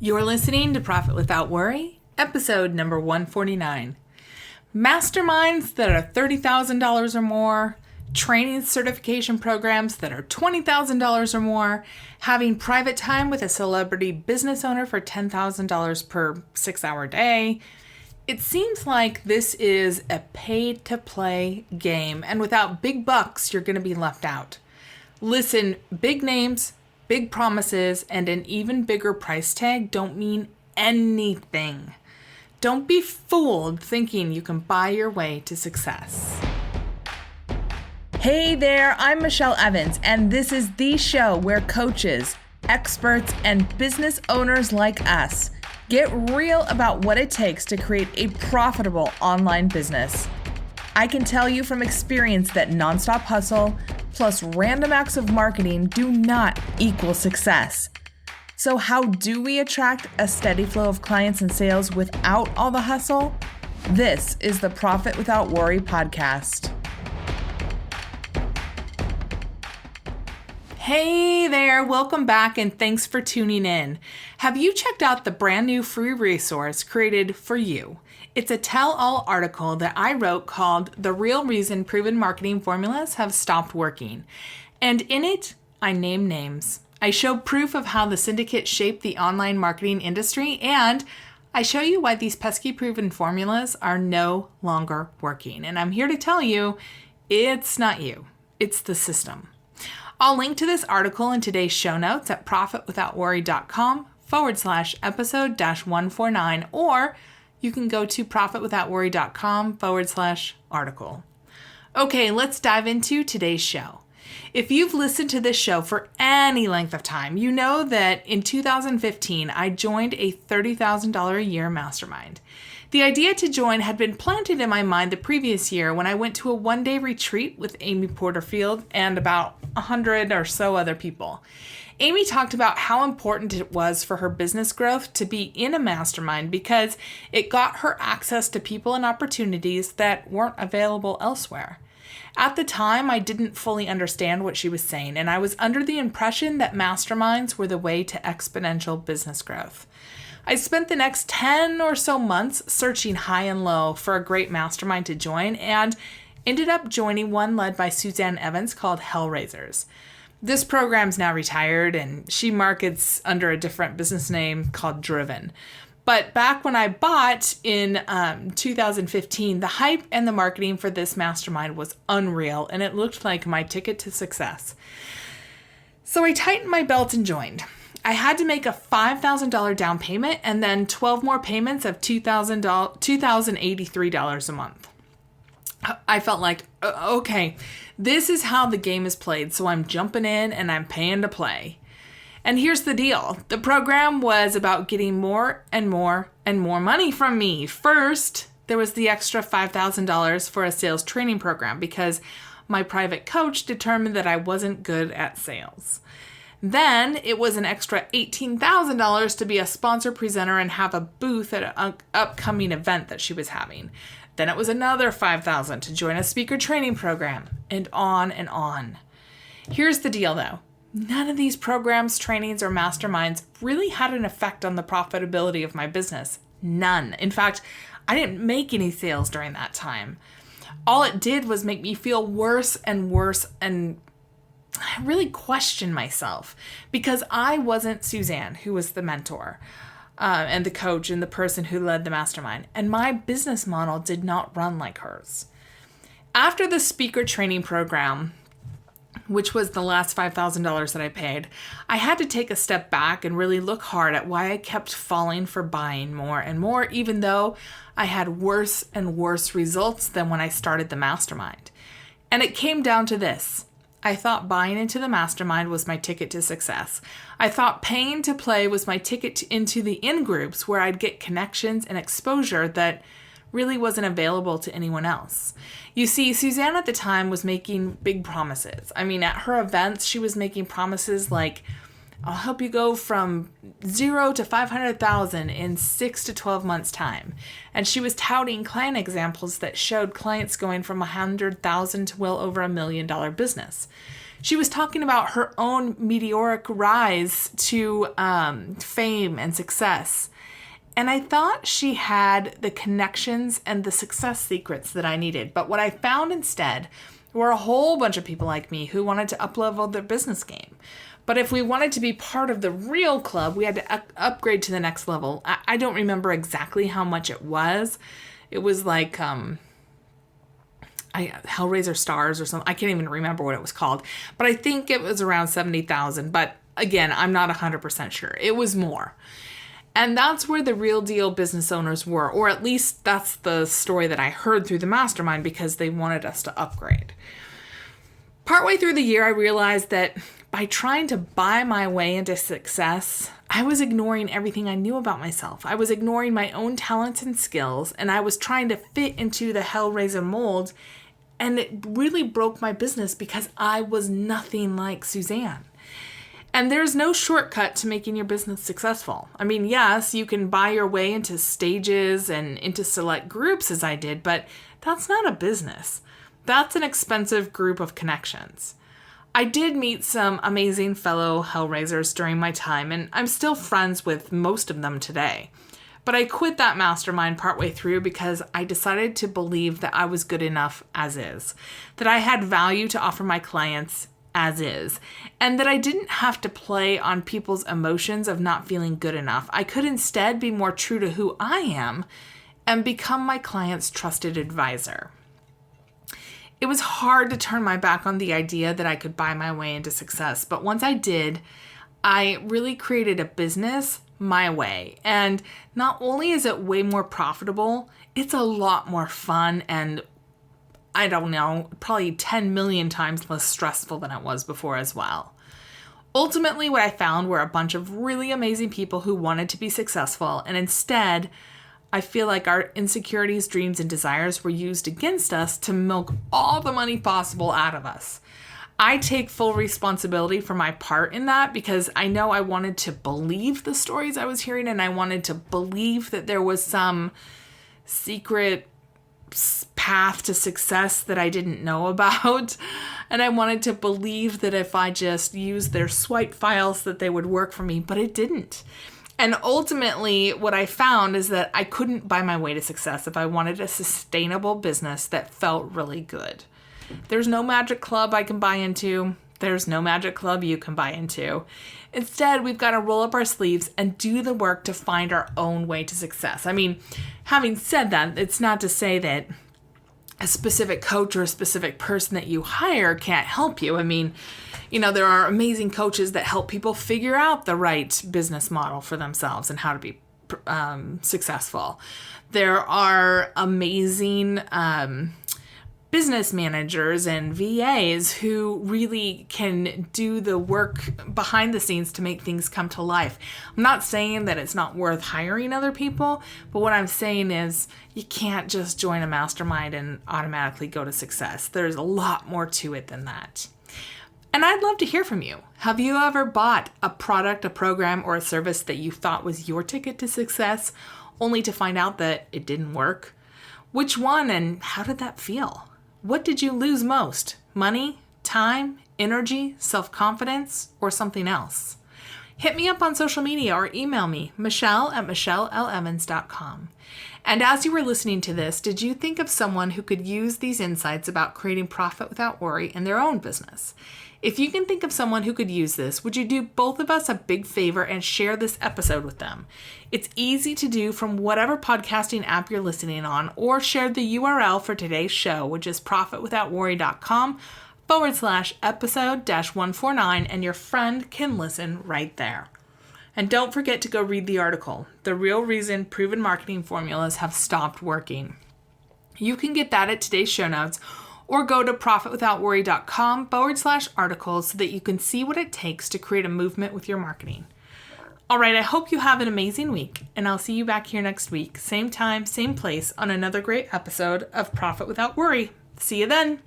You're listening to Profit Without Worry, episode number 149. Masterminds that are $30,000 or more, training certification programs that are $20,000 or more, having private time with a celebrity business owner for $10,000 per 6-hour day. It seems like this is a pay-to-play game, and without big bucks, you're going to be left out. Listen, big names, big promises, and an even bigger price tag don't mean anything. Don't be fooled thinking you can buy your way to success. Hey there, I'm Michelle Evans, and this is the show where coaches, experts, and business owners like us get real about what it takes to create a profitable online business. I can tell you from experience that nonstop hustle plus random acts of marketing do not equal success. So how do we attract a steady flow of clients and sales without all the hustle? This is the Profit Without Worry podcast. Hey there, welcome back and thanks for tuning in. Have you checked out the brand new free resource created for you? It's a tell-all article that I wrote called The Real Reason Proven Marketing Formulas Have Stopped Working. And in it, I name names. I show proof of how the syndicate shaped the online marketing industry, and I show you why these pesky proven formulas are no longer working. And I'm here to tell you, it's not you, it's the system. I'll link to this article in today's show notes at profitwithoutworry.com/episode-149, or you can go to profitwithoutworry.com/article. Okay, let's dive into today's show. If you've listened to this show for any length of time, you know that in 2015, I joined a $30,000 a year mastermind. The idea to join had been planted in my mind the previous year when I went to a one-day retreat with Amy Porterfield and about 100 or so other people. Amy talked about how important it was for her business growth to be in a mastermind because it got her access to people and opportunities that weren't available elsewhere. At the time, I didn't fully understand what she was saying, and I was under the impression that masterminds were the way to exponential business growth. I spent the next 10 or so months searching high and low for a great mastermind to join and ended up joining one led by Suzanne Evans called Hellraisers. This program's now retired and she markets under a different business name called Driven. But back when I bought in 2015, the hype and the marketing for this mastermind was unreal and it looked like my ticket to success. So I tightened my belt and joined. I had to make a $5,000 down payment and then 12 more payments of $2,083 a month. I felt like, okay, this is how the game is played, so I'm jumping in and I'm paying to play. And here's the deal. The program was about getting more and more and more money from me. First, there was the extra $5,000 for a sales training program because my private coach determined that I wasn't good at sales. Then it was an extra $18,000 to be a sponsor presenter and have a booth at an upcoming event that she was having. Then it was another $5,000 to join a speaker training program, and on and on. Here's the deal though. None of these programs, trainings, or masterminds really had an effect on the profitability of my business. None. In fact, I didn't make any sales during that time. All it did was make me feel worse and worse, and I really questioned myself because I wasn't Suzanne, who was the mentor. And the coach and the person who led the mastermind. And my business model did not run like hers. After the speaker training program, which was the last $5,000 that I paid, I had to take a step back and really look hard at why I kept falling for buying more and more, even though I had worse and worse results than when I started the mastermind. And it came down to this. I thought buying into the mastermind was my ticket to success. I thought paying to play was my ticket into the in-groups where I'd get connections and exposure that really wasn't available to anyone else. You see, Suzanne at the time was making big promises. I mean, at her events, she was making promises like, I'll help you go from 0 to 500,000 in 6 to 12 months time. And she was touting client examples that showed clients going from 100,000 to well over $1 million business. She was talking about her own meteoric rise to fame and success. And I thought she had the connections and the success secrets that I needed. But what I found instead were a whole bunch of people like me who wanted to uplevel their business game. But if we wanted to be part of the real club, we had to upgrade to the next level. I don't remember exactly how much it was. It was like Hellraiser Stars or something. I can't even remember what it was called. But I think it was around 70,000. But again, I'm not 100% sure. It was more. And that's where the real deal business owners were, or at least that's the story that I heard through the mastermind because they wanted us to upgrade. Partway through the year, I realized that by trying to buy my way into success, I was ignoring everything I knew about myself. I was ignoring my own talents and skills, and I was trying to fit into the Hellraiser mold, and it really broke my business because I was nothing like Suzanne. And there's no shortcut to making your business successful. I mean, yes, you can buy your way into stages and into select groups as I did, but that's not a business. That's an expensive group of connections. I did meet some amazing fellow Hellraisers during my time, and I'm still friends with most of them today. But I quit that mastermind partway through because I decided to believe that I was good enough as is, that I had value to offer my clients as is, and that I didn't have to play on people's emotions of not feeling good enough. I could instead be more true to who I am and become my client's trusted advisor. It was hard to turn my back on the idea that I could buy my way into success, but once I did, I really created a business my way. And not only is it way more profitable, it's a lot more fun and I don't know, probably 10 million times less stressful than it was before as well. Ultimately, what I found were a bunch of really amazing people who wanted to be successful, and instead, I feel like our insecurities, dreams, and desires were used against us to milk all the money possible out of us. I take full responsibility for my part in that because I know I wanted to believe the stories I was hearing, and I wanted to believe that there was some secret path to success that I didn't know about. And I wanted to believe that if I just used their swipe files that they would work for me, but it didn't. And ultimately, what I found is that I couldn't buy my way to success if I wanted a sustainable business that felt really good. There's no magic club I can buy into. There's no magic club you can buy into. Instead, we've got to roll up our sleeves and do the work to find our own way to success. I mean, having said that, it's not to say that a specific coach or a specific person that you hire can't help you. I mean, there are amazing coaches that help people figure out the right business model for themselves and how to be successful. There are amazing business managers and VAs who really can do the work behind the scenes to make things come to life. I'm not saying that it's not worth hiring other people, but what I'm saying is you can't just join a mastermind and automatically go to success. There's a lot more to it than that. And I'd love to hear from you. Have you ever bought a product, a program, or a service that you thought was your ticket to success, only to find out that it didn't work? Which one, and how did that feel? What did you lose most? Money, time, energy, self-confidence, or something else? Hit me up on social media or email me, michelle@michellelevans.com. And as you were listening to this, did you think of someone who could use these insights about creating profit without worry in their own business? If you can think of someone who could use this, would you do both of us a big favor and share this episode with them? It's easy to do from whatever podcasting app you're listening on, or share the URL for today's show, which is profitwithoutworry.com/episode-149, and your friend can listen right there. And don't forget to go read the article, The Real Reason Proven Marketing Formulas Have Stopped Working. You can get that at today's show notes, or go to profitwithoutworry.com/articles so that you can see what it takes to create a movement with your marketing. All right, I hope you have an amazing week, and I'll see you back here next week, same time, same place, on another great episode of Profit Without Worry. See you then.